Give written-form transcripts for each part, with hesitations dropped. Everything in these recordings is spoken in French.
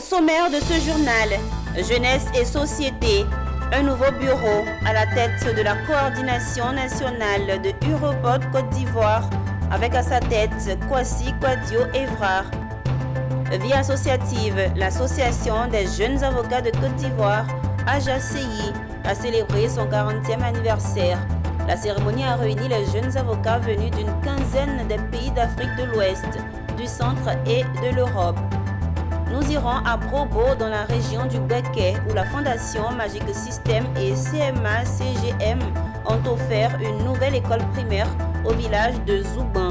sommaire de ce journal, Jeunesse et Société, un nouveau bureau à la tête de la coordination nationale de Europod Côte d'Ivoire, avec à sa tête Kwasi Kwadio Evrard. Vie associative, l'association des jeunes avocats de Côte d'Ivoire, AJACI, a célébré son 40e anniversaire. La cérémonie a réuni les jeunes avocats venus d'une quinzaine des pays d'Afrique de l'Ouest, du centre et de l'Europe. Nous irons à Brobo dans la région du Béquet où la Fondation Magic System et CMA-CGM ont offert une nouvelle école primaire au village de Zouban.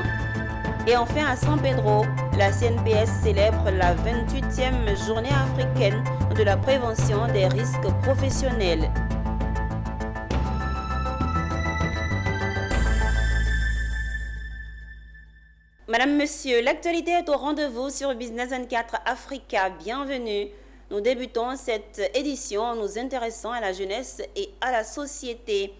Et enfin à San Pedro, la CNPS célèbre la 28e journée africaine de la prévention des risques professionnels. Madame, Monsieur, l'actualité est au rendez-vous sur Business 24 Africa. Bienvenue. Nous débutons cette édition en nous intéressant à la jeunesse et à la société.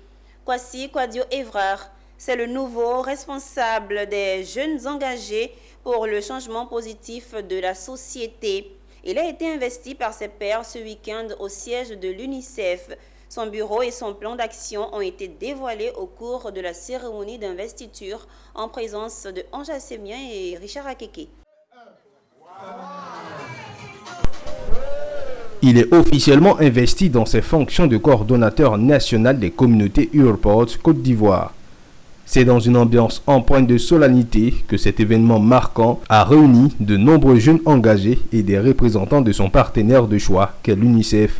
Kwasi Kwadio Evrard, c'est le nouveau responsable des jeunes engagés pour le changement positif de la société. Il a été investi par ses pairs ce week-end au siège de l'UNICEF. Son bureau et son plan d'action ont été dévoilés au cours de la cérémonie d'investiture en présence de Anja Semien et Richard Akeke. Il est officiellement investi dans ses fonctions de coordonnateur national des communautés Europod Côte d'Ivoire. C'est dans une ambiance empreinte de solennité que cet événement marquant a réuni de nombreux jeunes engagés et des représentants de son partenaire de choix qu'est l'UNICEF.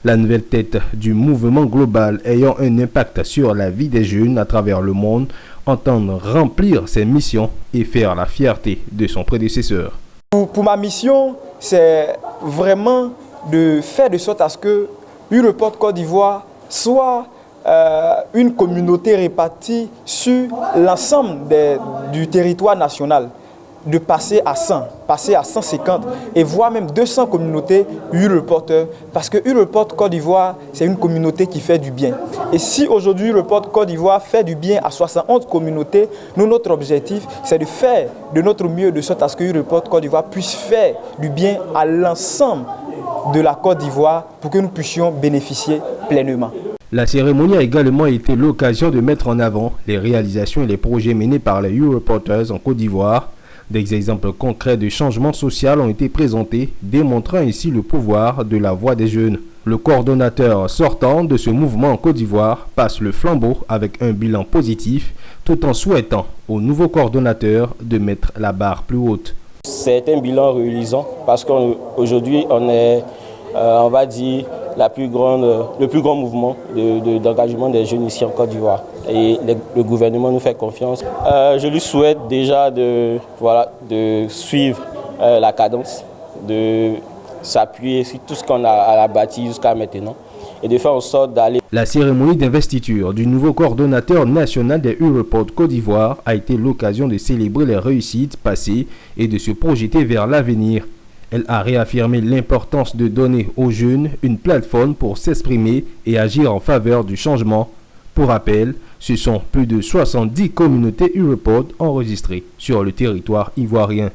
La nouvelle tête du mouvement global ayant un impact sur la vie des jeunes à travers le monde entend remplir ses missions et faire la fierté de son prédécesseur. Pour ma mission, c'est vraiment de faire de sorte à ce que Europod Côte d'Ivoire soit une communauté répartie sur l'ensemble du territoire national, de passer à 100, passer à 150 et voire même 200 communautés Europod, parce que Europod Côte d'Ivoire, c'est une communauté qui fait du bien. Et si aujourd'hui Europod Côte d'Ivoire fait du bien à 71 communautés, nous, notre objectif, c'est de faire de notre mieux de sorte à ce que Europod Côte d'Ivoire puisse faire du bien à l'ensemble de la Côte d'Ivoire pour que nous puissions bénéficier pleinement. La cérémonie a également été l'occasion de mettre en avant les réalisations et les projets menés par les Europoders en Côte d'Ivoire. Des exemples concrets de changement social ont été présentés, démontrant ainsi le pouvoir de la voix des jeunes. Le coordonnateur sortant de ce mouvement en Côte d'Ivoire passe le flambeau avec un bilan positif, tout en souhaitant au nouveau coordonnateur de mettre la barre plus haute. C'est un bilan réalisant parce qu'aujourd'hui on est, on va dire, le plus grand mouvement d'engagement des jeunes ici en Côte d'Ivoire. Et le gouvernement nous fait confiance. Je lui souhaite déjà de suivre la cadence, de s'appuyer sur tout ce qu'on a bâti jusqu'à maintenant et de faire en sorte d'aller. La cérémonie d'investiture du nouveau coordonnateur national des Europod Côte d'Ivoire a été l'occasion de célébrer les réussites passées et de se projeter vers l'avenir. Elle a réaffirmé l'importance de donner aux jeunes une plateforme pour s'exprimer et agir en faveur du changement. Pour rappel, ce sont plus de 70 communautés Europod enregistrées sur le territoire ivoirien.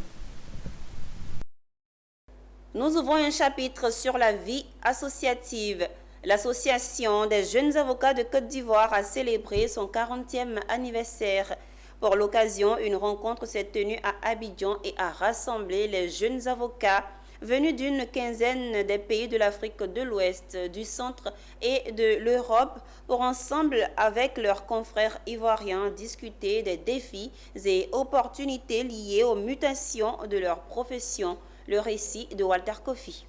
Nous ouvrons un chapitre sur la vie associative. L'Association des jeunes avocats de Côte d'Ivoire a célébré son 40e anniversaire. Pour l'occasion, une rencontre s'est tenue à Abidjan et a rassemblé les jeunes avocats venus d'une quinzaine des pays de l'Afrique de l'Ouest, du centre et de l'Europe pour ensemble avec leurs confrères ivoiriens discuter des défis et opportunités liées aux mutations de leur profession. Le récit de Walter Kofi.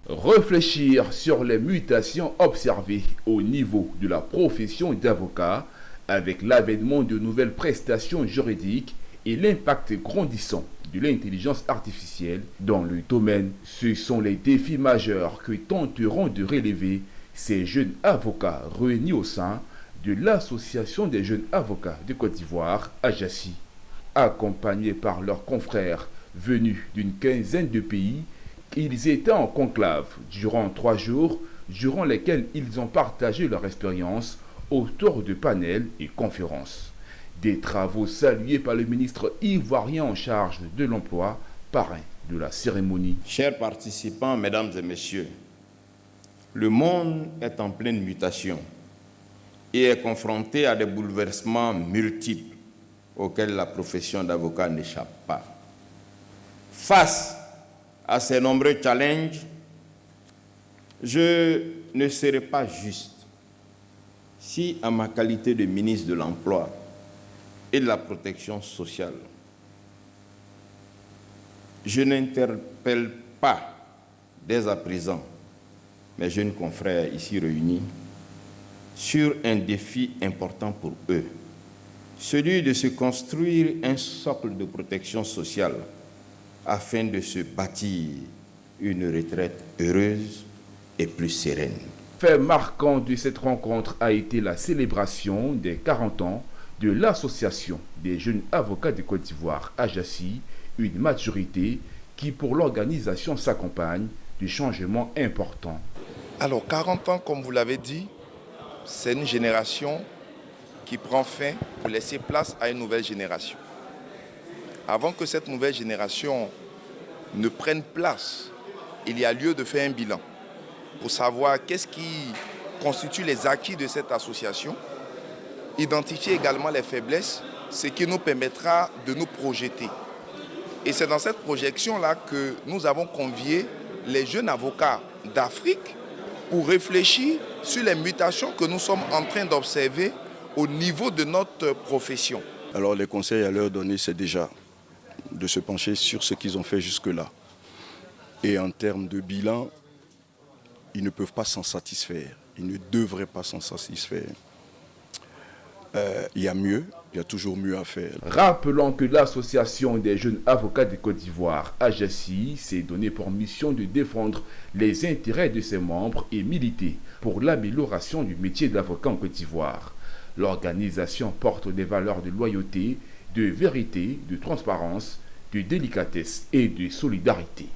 Réfléchir sur les mutations observées au niveau de la profession d'avocat avec l'avènement de nouvelles prestations juridiques et l'impact grandissant de l'intelligence artificielle dans le domaine. Ce sont les défis majeurs que tenteront de relever ces jeunes avocats réunis au sein de l'Association des jeunes avocats de Côte d'Ivoire, AJACI. Accompagnés par leurs confrères venus d'une quinzaine de pays, ils étaient en conclave durant 3 jours, durant lesquels ils ont partagé leur expérience autour de panels et conférences. Des travaux salués par le ministre ivoirien en charge de l'emploi, parrain de la cérémonie. Chers participants, mesdames et messieurs, le monde est en pleine mutation et est confronté à des bouleversements multiples auxquels la profession d'avocat n'échappe pas. Face à ces nombreux challenges, je ne serai pas juste si, en ma qualité de ministre de l'Emploi et de la Protection sociale, je n'interpelle pas dès à présent mes jeunes confrères ici réunis sur un défi important pour eux, celui de se construire un socle de protection sociale afin de se bâtir une retraite heureuse et plus sereine. Fait marquant de cette rencontre a été la célébration des 40 ans de l'Association des jeunes avocats de Côte d'Ivoire, AJACI, une maturité qui pour l'organisation s'accompagne de changements importants. Alors 40 ans, comme vous l'avez dit, c'est une génération qui prend fin pour laisser place à une nouvelle génération. Avant que cette nouvelle génération ne prenne place, il y a lieu de faire un bilan pour savoir qu'est-ce qui constitue les acquis de cette association, identifier également les faiblesses, ce qui nous permettra de nous projeter. Et c'est dans cette projection-là que nous avons convié les jeunes avocats d'Afrique pour réfléchir sur les mutations que nous sommes en train d'observer au niveau de notre profession. Alors les conseils à leur donner, c'est déjà de se pencher sur ce qu'ils ont fait jusque-là. Et en termes de bilan, ils ne peuvent pas s'en satisfaire. Ils ne devraient pas s'en satisfaire. Il y a mieux, il y a toujours mieux à faire. Rappelons que l'Association des jeunes avocats de Côte d'Ivoire, AJACI, s'est donné pour mission de défendre les intérêts de ses membres et militer pour l'amélioration du métier d'avocat en Côte d'Ivoire. L'organisation porte des valeurs de loyauté, de vérité, de transparence, de délicatesse et de solidarité.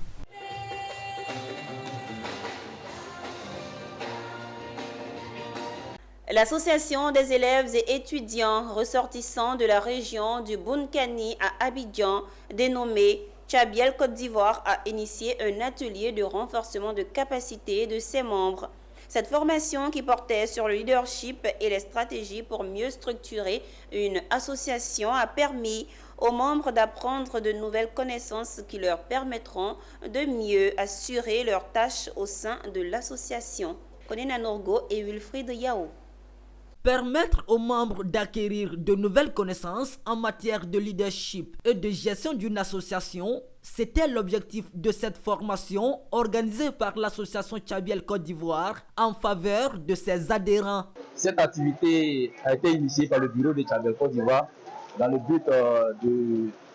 L'association des élèves et étudiants ressortissants de la région du Bunkani à Abidjan, dénommée Tchabiel Côte d'Ivoire, a initié un atelier de renforcement de capacité de ses membres. Cette formation qui portait sur le leadership et les stratégies pour mieux structurer une association a permis aux membres d'apprendre de nouvelles connaissances qui leur permettront de mieux assurer leurs tâches au sein de l'association. Konena Norgo et Wilfried Yao. Permettre aux membres d'acquérir de nouvelles connaissances en matière de leadership et de gestion d'une association, c'était l'objectif de cette formation organisée par l'association Tchabiel Côte d'Ivoire en faveur de ses adhérents. Cette activité a été initiée par le bureau de Tchabiel Côte d'Ivoire dans le but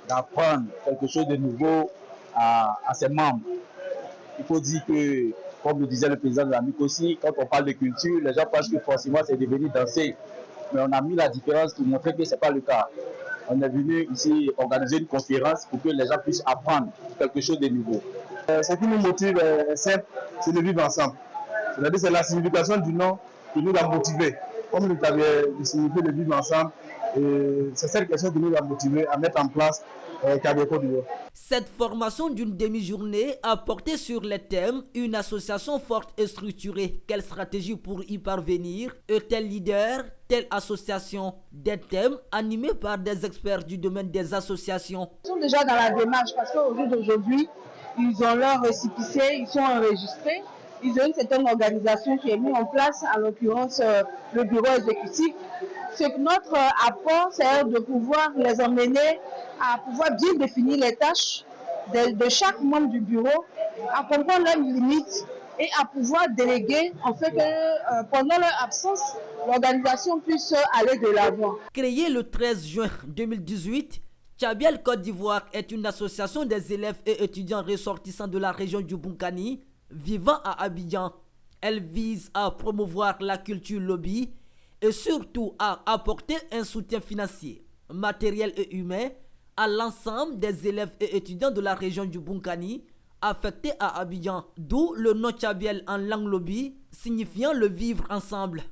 d'apprendre quelque chose de nouveau à ses membres. Il faut dire que, comme le disait le président de la MIC aussi, quand on parle de culture, les gens pensent que forcément c'est de venir danser. Mais on a mis la différence pour montrer que ce n'est pas le cas. On est venu ici organiser une conférence pour que les gens puissent apprendre quelque chose de nouveau. Ce qui nous motive est simple, c'est de vivre ensemble. C'est-à-dire c'est la signification du nom qui nous a motivés. Comme nous avions signifié de vivre ensemble, c'est cette question qui nous a motivés à mettre en place Tchabiel Côte d'Ivoire. Cette formation d'une demi-journée a porté sur les thèmes « Une association forte et structurée, quelle stratégie pour y parvenir ?» et « Tel leader, telle association ?» Des thèmes animés par des experts du domaine des associations. Ils sont déjà dans la démarche parce qu'au jour d'aujourd'hui, ils ont leur récépissé, ils sont enregistrés. Ils ont une certaine organisation qui est mise en place, en l'occurrence le bureau exécutif. Notre apport, c'est de pouvoir les emmener à pouvoir bien définir les tâches de chaque membre du bureau, à comprendre leurs limites et à pouvoir déléguer en fait que pendant leur absence, l'organisation puisse aller de l'avant. Créée le 13 juin 2018, Tchabiel Côte d'Ivoire est une association des élèves et étudiants ressortissants de la région du Bunkani vivant à Abidjan. Elle vise à promouvoir la culture lobby et surtout à apporter un soutien financier, matériel et humain à l'ensemble des élèves et étudiants de la région du Bunkani affectés à Abidjan, d'où le nom Tchabiel en langue lobby, signifiant le vivre ensemble.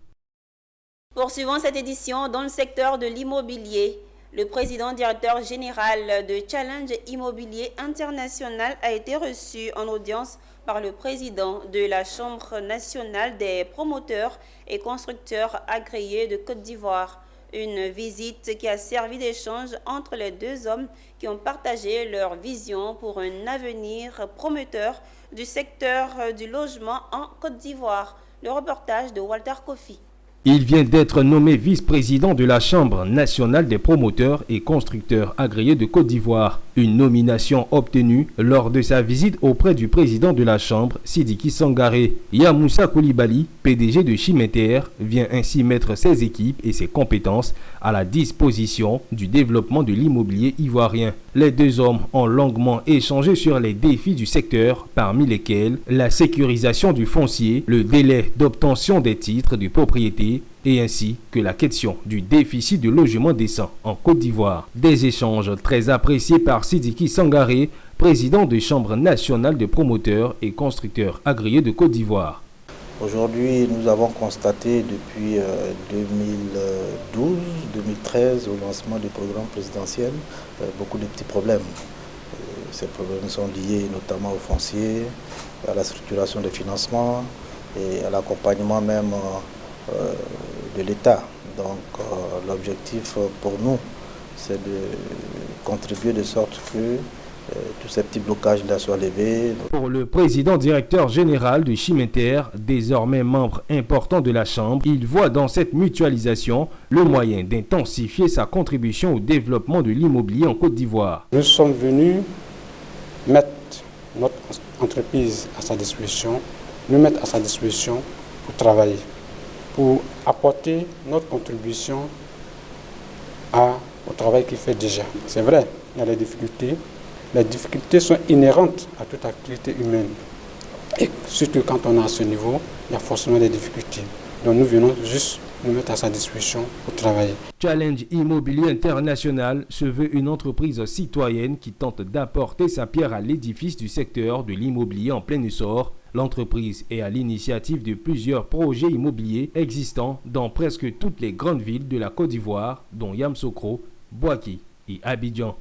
Poursuivons cette édition dans le secteur de l'immobilier. Le président directeur général de Challenge Immobilier International a été reçu en audience par le président de la Chambre nationale des promoteurs et constructeurs agréés de Côte d'Ivoire. Une visite qui a servi d'échange entre les deux hommes qui ont partagé leur vision pour un avenir prometteur du secteur du logement en Côte d'Ivoire. Le reportage de Walter Kofi. Il vient d'être nommé vice-président de la Chambre nationale des promoteurs et constructeurs agréés de Côte d'Ivoire. Une nomination obtenue lors de sa visite auprès du président de la Chambre, Sidiki Sangaré. Yamoussa Koulibaly, PDG de Chimenter, vient ainsi mettre ses équipes et ses compétences à la disposition du développement de l'immobilier ivoirien. Les deux hommes ont longuement échangé sur les défis du secteur, parmi lesquels la sécurisation du foncier, le délai d'obtention des titres de propriété, et ainsi que la question du déficit de logement décent en Côte d'Ivoire. Des échanges très appréciés par Sidiki Sangaré, président de Chambre nationale des promoteurs et constructeurs agréés de Côte d'Ivoire. Aujourd'hui, nous avons constaté depuis 2012-2013, au lancement du programme présidentiel, beaucoup de petits problèmes. Ces problèmes sont liés notamment au foncier, à la structuration des financements et à l'accompagnement même de l'État. Donc l'objectif pour nous, c'est de contribuer de sorte que tous ces petits blocages-là soient levés. Pour le président directeur général de Chimenter, désormais membre important de la Chambre, il voit dans cette mutualisation le moyen d'intensifier sa contribution au développement de l'immobilier en Côte d'Ivoire. Nous sommes venus mettre notre entreprise à sa disposition, nous mettre à sa disposition pour travailler, pour apporter notre contribution au travail qu'il fait déjà. C'est vrai, il y a des difficultés. Les difficultés sont inhérentes à toute activité humaine. Et surtout quand on est à ce niveau, il y a forcément des difficultés. Donc nous venons juste nous mettre à sa disposition pour travailler. Challenge Immobilier International se veut une entreprise citoyenne qui tente d'apporter sa pierre à l'édifice du secteur de l'immobilier en plein essor. L'entreprise est à l'initiative de plusieurs projets immobiliers existants dans presque toutes les grandes villes de la Côte d'Ivoire, dont Yamoussoukro, Bouaké et Abidjan.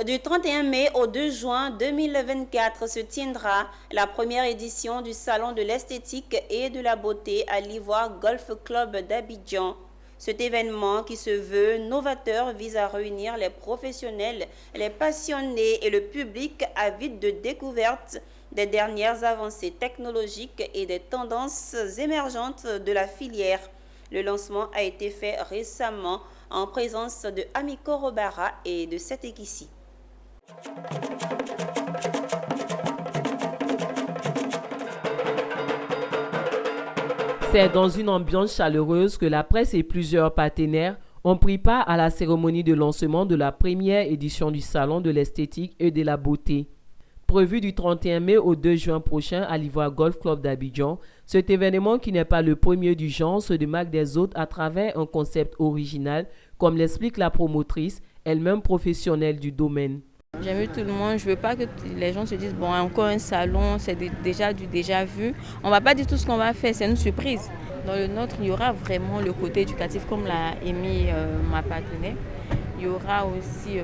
Du 31 mai au 2 juin 2024 se tiendra la première édition du Salon de l'esthétique et de la beauté à l'Ivoire Golf Club d'Abidjan. Cet événement qui se veut novateur vise à réunir les professionnels, les passionnés et le public avide de découvertes des dernières avancées technologiques et des tendances émergentes de la filière. Le lancement a été fait récemment en présence de Amiko Robara et de Setekissi. C'est dans une ambiance chaleureuse que la presse et plusieurs partenaires ont pris part à la cérémonie de lancement de la première édition du Salon de l'esthétique et de la beauté. Prévu du 31 mai au 2 juin prochain à l'Ivoire Golf Club d'Abidjan, cet événement qui n'est pas le premier du genre se démarque des autres à travers un concept original, comme l'explique la promotrice, elle-même professionnelle du domaine. J'invite tout le monde, je ne veux pas que les gens se disent, bon, encore un salon, c'est déjà du déjà vu. On ne va pas dire tout ce qu'on va faire, c'est une surprise. Dans le nôtre, il y aura vraiment le côté éducatif, comme l'a émis ma partenaire. Il y aura aussi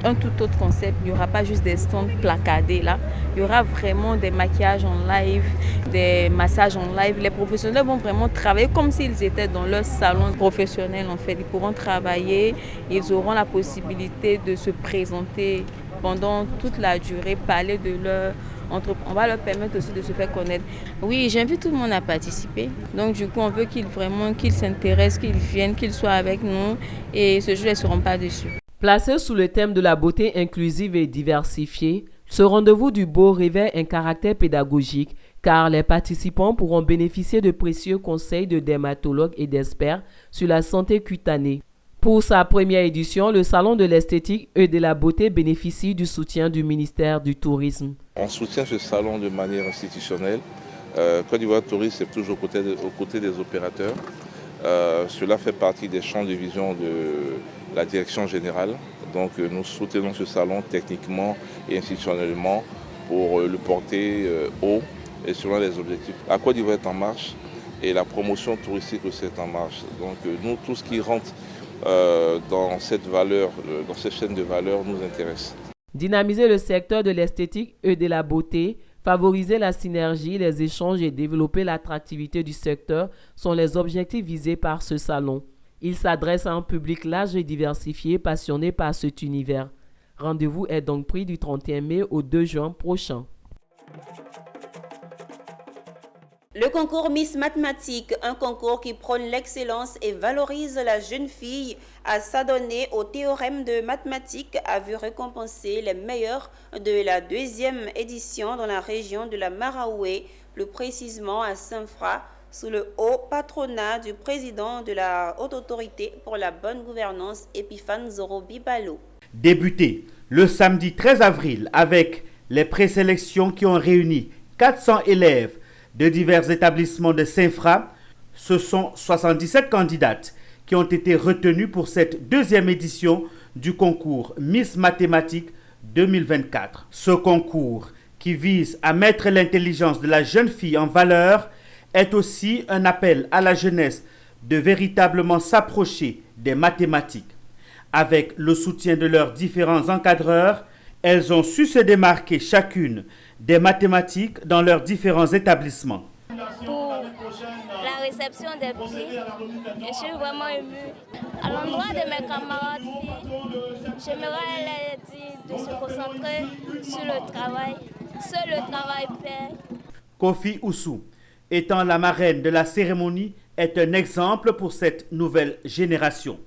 un tout autre concept, il n'y aura pas juste des stands placardés là. Il y aura vraiment des maquillages en live, des massages en live. Les professionnels vont vraiment travailler comme s'ils étaient dans leur salon professionnel en fait. Ils pourront travailler, ils auront la possibilité de se présenter pendant toute la durée, parler de leur entreprise. On va leur permettre aussi de se faire connaître. Oui, j'invite tout le monde à participer. Donc du coup, on veut qu'ils s'intéressent, qu'ils viennent, qu'ils soient avec nous et ce jour, ils ne seront pas déçus. Placé sous le thème de la beauté inclusive et diversifiée, ce rendez-vous du beau revêt un caractère pédagogique car les participants pourront bénéficier de précieux conseils de dermatologues et d'experts sur la santé cutanée. Pour sa première édition, le Salon de l'esthétique et de la beauté bénéficie du soutien du ministère du Tourisme. On soutient ce salon de manière institutionnelle. Côte d'Ivoire Tourisme est toujours aux côtés des opérateurs. Cela fait partie des champs de vision de la direction générale. Donc nous soutenons ce salon techniquement et institutionnellement pour le porter haut et selon les objectifs. La Côte d'Ivoire est en marche et la promotion touristique aussi est en marche. Donc nous, tout ce qui rentre dans cette valeur, dans cette chaîne de valeur nous intéresse. Dynamiser le secteur de l'esthétique et de la beauté, favoriser la synergie, les échanges et développer l'attractivité du secteur sont les objectifs visés par ce salon. Il s'adresse à un public large et diversifié, passionné par cet univers. Rendez-vous est donc pris du 31 mai au 2 juin prochain. Le concours Miss Mathématiques, un concours qui prône l'excellence et valorise la jeune fille à s'adonner au théorème de mathématiques, a vu récompenser les meilleurs de la 2e édition dans la région de la Maraoué, plus précisément à Saint-Fra, sous le haut patronat du président de la Haute Autorité pour la bonne gouvernance, Epiphane Zorobi Balo. Débuté le samedi 13 avril avec les présélections qui ont réuni 400 élèves de divers établissements de Saint-Fra, ce sont 77 candidates qui ont été retenues pour cette 2e édition du concours Miss Mathématiques 2024. Ce concours, qui vise à mettre l'intelligence de la jeune fille en valeur, est aussi un appel à la jeunesse de véritablement s'approcher des mathématiques. Avec le soutien de leurs différents encadreurs, elles ont su se démarquer chacune des mathématiques dans leurs différents établissements. Pour la réception des prix, je suis vraiment émue. À l'endroit de mes camarades filles, j'aimerais leur dire de se concentrer sur le travail. Seul le travail paie. Kofi Oussou, étant la marraine de la cérémonie, est un exemple pour cette nouvelle génération.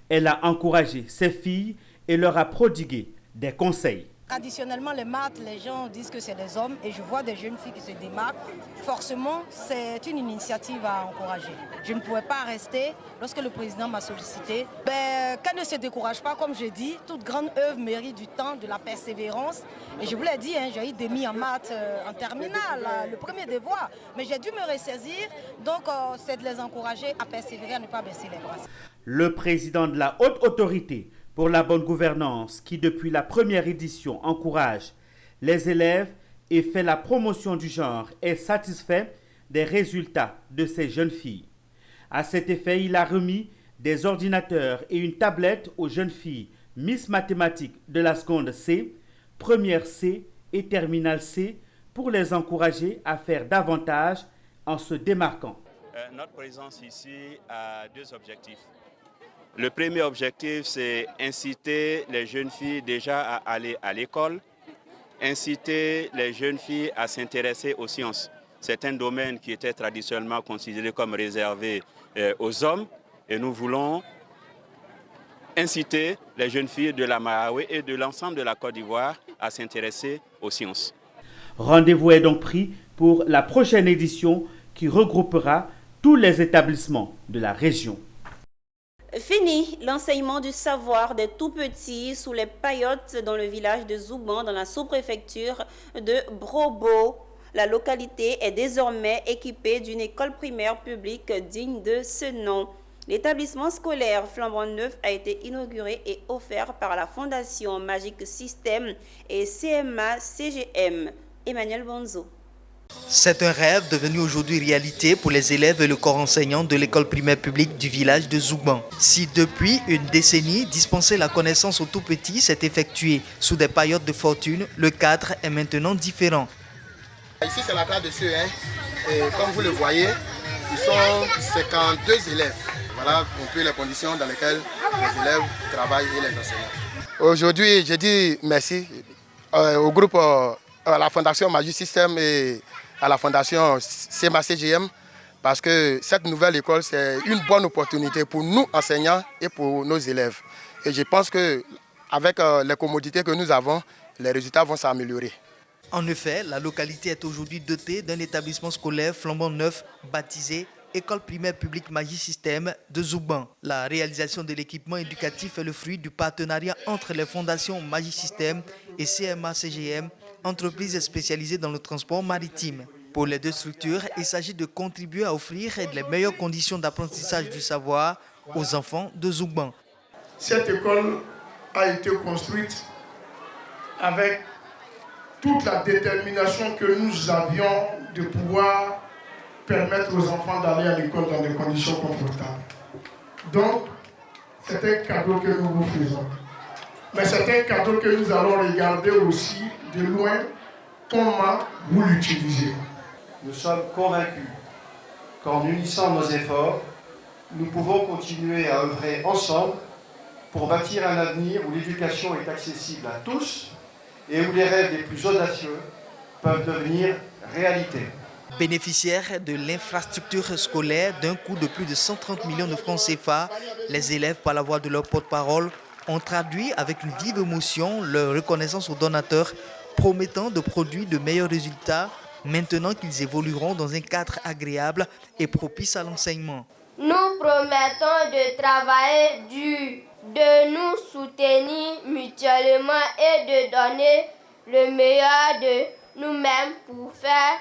Elle a encouragé ses filles et leur a prodigué des conseils. Traditionnellement, les maths, les gens disent que c'est des hommes et je vois des jeunes filles qui se démarquent. Forcément, c'est une initiative à encourager. Je ne pouvais pas rester lorsque le président m'a sollicité. Qu'elle ne se décourage pas, comme je dis, toute grande œuvre mérite du temps, de la persévérance. Et je vous l'ai dit, j'ai eu des mis en maths en terminale, le premier devoir. Mais j'ai dû me ressaisir, donc c'est de les encourager à persévérer, à ne pas baisser les bras. Le président de la Haute Autorité pour la bonne gouvernance, qui depuis la première édition encourage les élèves et fait la promotion du genre, est satisfait des résultats de ces jeunes filles. À cet effet, il a remis des ordinateurs et une tablette aux jeunes filles Miss Mathématiques de la seconde C, première C et terminale C pour les encourager à faire davantage en se démarquant. Notre présence ici a 2 objectifs. Le premier objectif, c'est inciter les jeunes filles déjà à aller à l'école, inciter les jeunes filles à s'intéresser aux sciences. C'est un domaine qui était traditionnellement considéré comme réservé aux hommes et nous voulons inciter les jeunes filles de la Maraoué et de l'ensemble de la Côte d'Ivoire à s'intéresser aux sciences. Rendez-vous est donc pris pour la prochaine édition qui regroupera tous les établissements de la région. Fini l'enseignement du savoir des tout-petits sous les paillotes dans le village de Zouban, dans la sous-préfecture de Brobo. La localité est désormais équipée d'une école primaire publique digne de ce nom. L'établissement scolaire flambant neuf a été inauguré et offert par la Fondation Magic System et CMA-CGM. Emmanuel Bonzo. C'est un rêve devenu aujourd'hui réalité pour les élèves et le corps enseignant de l'école primaire publique du village de Zouban. Si depuis une décennie, dispenser la connaissance aux tout-petits s'est effectué sous des paillotes de fortune, le cadre est maintenant différent. Ici, c'est la classe de CE1 et comme vous le voyez, ils sont 52 élèves. Voilà un peu les conditions dans lesquelles les élèves travaillent et les enseignants. Aujourd'hui, je dis merci au groupe, à la Fondation Magic System et à la Fondation CMA-CGM parce que cette nouvelle école, c'est une bonne opportunité pour nous enseignants et pour nos élèves. Et je pense qu'avec les commodités que nous avons, les résultats vont s'améliorer. En effet, la localité est aujourd'hui dotée d'un établissement scolaire flambant neuf baptisé École primaire publique Magic System de Zouban. La réalisation de l'équipement éducatif est le fruit du partenariat entre les fondations Magic System et CMA-CGM, entreprise spécialisée dans le transport maritime. Pour les 2 structures, il s'agit de contribuer à offrir les meilleures conditions d'apprentissage du savoir aux enfants de Zouban. Cette école a été construite avec toute la détermination que nous avions de pouvoir permettre aux enfants d'aller à l'école dans des conditions confortables. Donc, c'est un cadeau que nous vous faisons. Mais c'est un cadeau que nous allons regarder aussi de loin comment vous l'utilisez. Nous sommes convaincus qu'en unissant nos efforts, nous pouvons continuer à œuvrer ensemble pour bâtir un avenir où l'éducation est accessible à tous et où les rêves les plus audacieux peuvent devenir réalité. Bénéficiaires de l'infrastructure scolaire d'un coût de plus de 130 millions de francs CFA, les élèves, par la voix de leur porte-parole, ont traduit avec une vive émotion leur reconnaissance aux donateurs, promettant de produire de meilleurs résultats maintenant qu'ils évolueront dans un cadre agréable et propice à l'enseignement. Nous promettons de travailler dur, de nous soutenir mutuellement et de donner le meilleur de nous-mêmes pour faire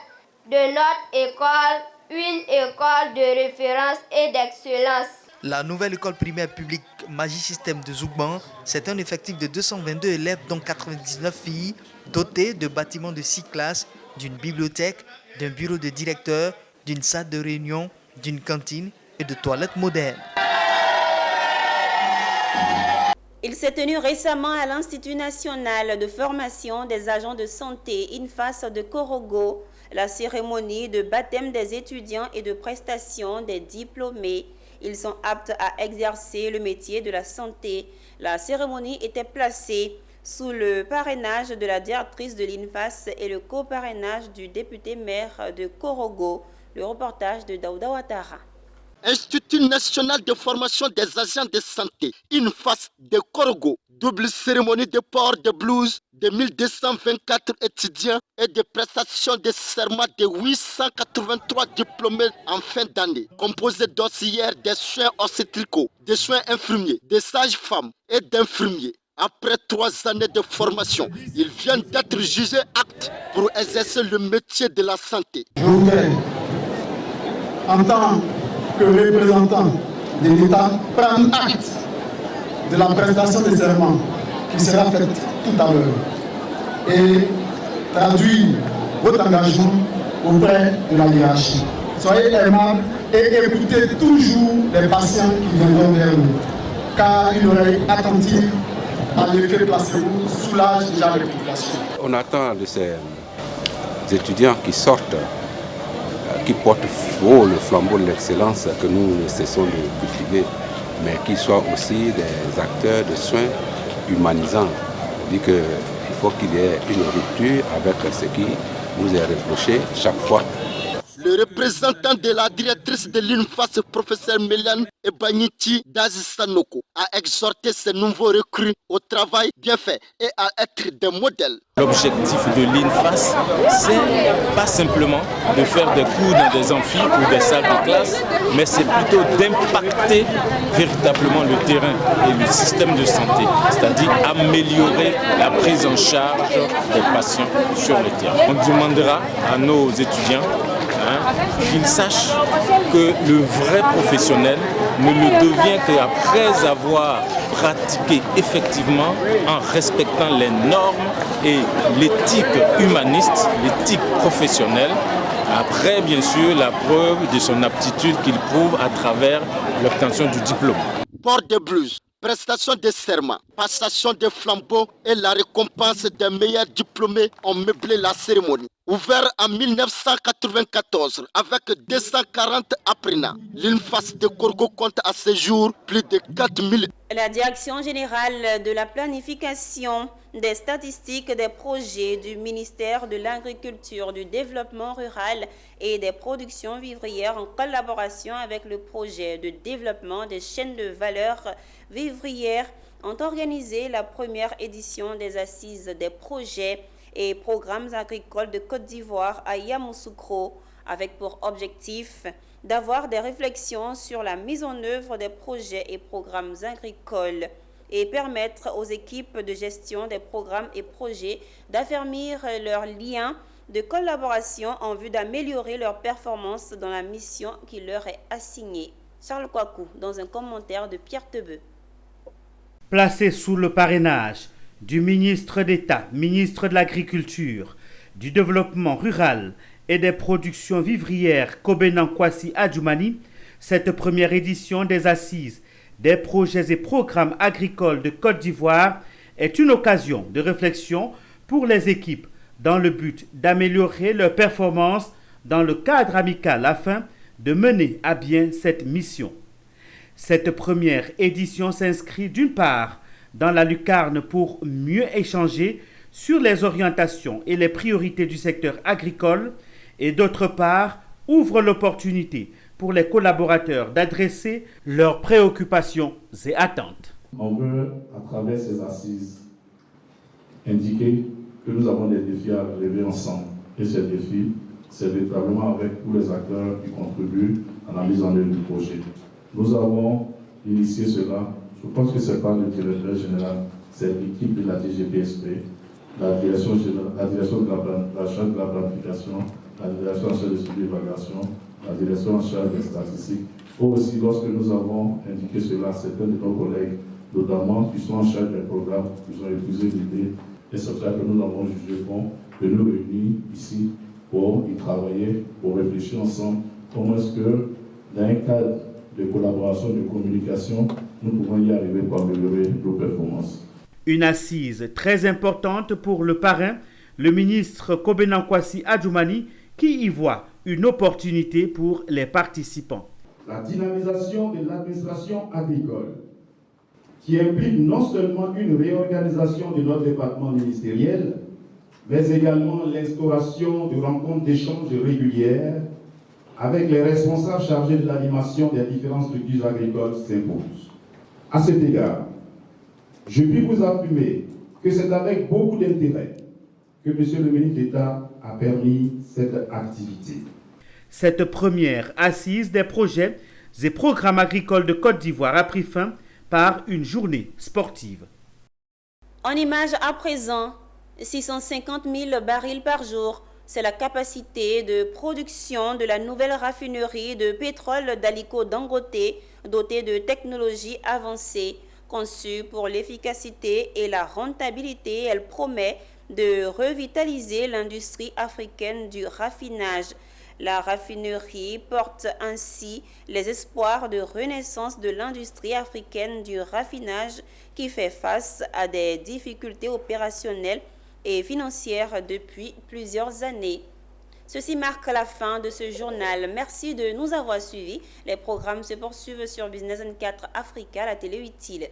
de notre école une école de référence et d'excellence. La nouvelle école primaire publique Magie-Système de Zougban, c'est un effectif de 222 élèves dont 99 filles, dotés de bâtiments de 6 classes, d'une bibliothèque, d'un bureau de directeur, d'une salle de réunion, d'une cantine et de toilettes modernes. Il s'est tenu récemment à l'Institut national de formation des agents de santé INFAS de Korogo la cérémonie de baptême des étudiants et de prestation des diplômés. Ils sont aptes à exercer le métier de la santé. La cérémonie était placée sous le parrainage de la directrice de l'INFAS et le coparrainage du député maire de Korogo. Le reportage de Daouda Ouattara. Institut national de formation des agents de santé, INFAS de Korogo, double cérémonie de port de blouse de 1224 étudiants et de prestation de serment de 883 diplômés en fin d'année, composé d'auxiliaires des soins obstétricaux, des soins infirmiers, des sages-femmes et d'infirmiers. Après 3 années de formation, ils viennent d'être jugés aptes pour exercer le métier de la santé. Je voudrais, en tant que représentant de l'État, prendre acte de la prestation de serment qui sera faite tout à l'heure et traduire votre engagement auprès de la hiérarchie. Soyez aimables et écoutez toujours les patients qui viendront vers nous, car une oreille attentive à l'effet placebo soulage déjà les populations. On attend de ces étudiants qui sortent, qui portent haut le flambeau de l'excellence que nous ne cessons de cultiver, mais qui soient aussi des acteurs de soins humanisants. On dit qu'il faut qu'il y ait une rupture avec ce qui nous est reproché chaque fois. Le représentant de la directrice de l'INFAS, professeur Mélane Ebaniti Dazisanoko, a exhorté ces nouveaux recrues au travail bien fait et à être des modèles. L'objectif de l'INFAS, c'est pas simplement de faire des cours dans des amphis ou des salles de classe, mais c'est plutôt d'impacter véritablement le terrain et le système de santé, c'est-à-dire améliorer la prise en charge des patients sur le terrain. On demandera à nos étudiants qu'ils sachent que le vrai professionnel ne le devient qu'après avoir pratiqué effectivement en respectant les normes et l'éthique humaniste, l'éthique professionnelle, après bien sûr la preuve de son aptitude qu'il prouve à travers l'obtention du diplôme. Port de blouse, prestation de serment, passation de flambeaux et la récompense des meilleurs diplômés ont meublé la cérémonie. Ouvert en 1994 avec 240 apprenants, l'INFAS de Korogo compte à ce jour plus de 4000. La Direction générale de la planification des statistiques des projets du ministère de l'Agriculture, du Développement rural et des productions vivrières en collaboration avec le projet de développement des chaînes de valeur vivrières ont organisé la première édition des assises des projets et programmes agricoles de Côte d'Ivoire à Yamoussoukro, avec pour objectif d'avoir des réflexions sur la mise en œuvre des projets et programmes agricoles et permettre aux équipes de gestion des programmes et projets d'affermir leurs liens de collaboration en vue d'améliorer leur performance dans la mission qui leur est assignée. Charles Kouakou, dans un commentaire de Pierre Tebeu. Placé sous le parrainage du ministre d'État, ministre de l'Agriculture, du Développement rural et des productions vivrières Kobenan Kwasi Adjoumani, cette première édition des Assises des projets et programmes agricoles de Côte d'Ivoire est une occasion de réflexion pour les équipes dans le but d'améliorer leur performance dans le cadre amical afin de mener à bien cette mission. Cette première édition s'inscrit d'une part dans la lucarne pour mieux échanger sur les orientations et les priorités du secteur agricole et d'autre part ouvre l'opportunité pour les collaborateurs d'adresser leurs préoccupations et attentes. On veut, à travers ces assises, indiquer que nous avons des défis à relever ensemble. Et ces défis, c'est véritablement avec tous les acteurs qui contribuent à la mise en œuvre du projet. Nous avons initié cela. Je pense que ce n'est pas le directeur général, c'est l'équipe de la DGPSP, la direction de la charge de la planification, la direction en charge de suivi d'évaluation, la direction en charge des statistiques. Aussi, lorsque nous avons indiqué cela, certains de nos collègues, notamment qui sont en charge des programmes, qui ont épousé l'idée, et c'est pour ça que nous avons jugé bon de nous réunir ici pour y travailler, pour réfléchir ensemble comment est-ce que, dans un cadre de collaboration, de communication, nous pouvons y arriver pour améliorer nos performances. Une assise très importante pour le parrain, le ministre Kobenan Kwasi Adjoumani, qui y voit une opportunité pour les participants. La dynamisation de l'administration agricole, qui implique non seulement une réorganisation de notre département ministériel, mais également l'instauration de rencontres d'échanges régulières avec les responsables chargés de l'animation des différentes structures agricoles s'impose. À cet égard, je puis vous affirmer que c'est avec beaucoup d'intérêt que M. le ministre d'État a permis cette activité. Cette première assise des projets et programmes agricoles de Côte d'Ivoire a pris fin par une journée sportive. En image à présent, 650 000 barils par jour, c'est la capacité de production de la nouvelle raffinerie de pétrole d'Aliko Dangote, dotée de technologies avancées. Conçue pour l'efficacité et la rentabilité, elle promet de revitaliser l'industrie africaine du raffinage. La raffinerie porte ainsi les espoirs de renaissance de l'industrie africaine du raffinage qui fait face à des difficultés opérationnelles et financières depuis plusieurs années. Ceci marque la fin de ce journal. Merci de nous avoir suivis. Les programmes se poursuivent sur Business 24 Africa, la télé utile.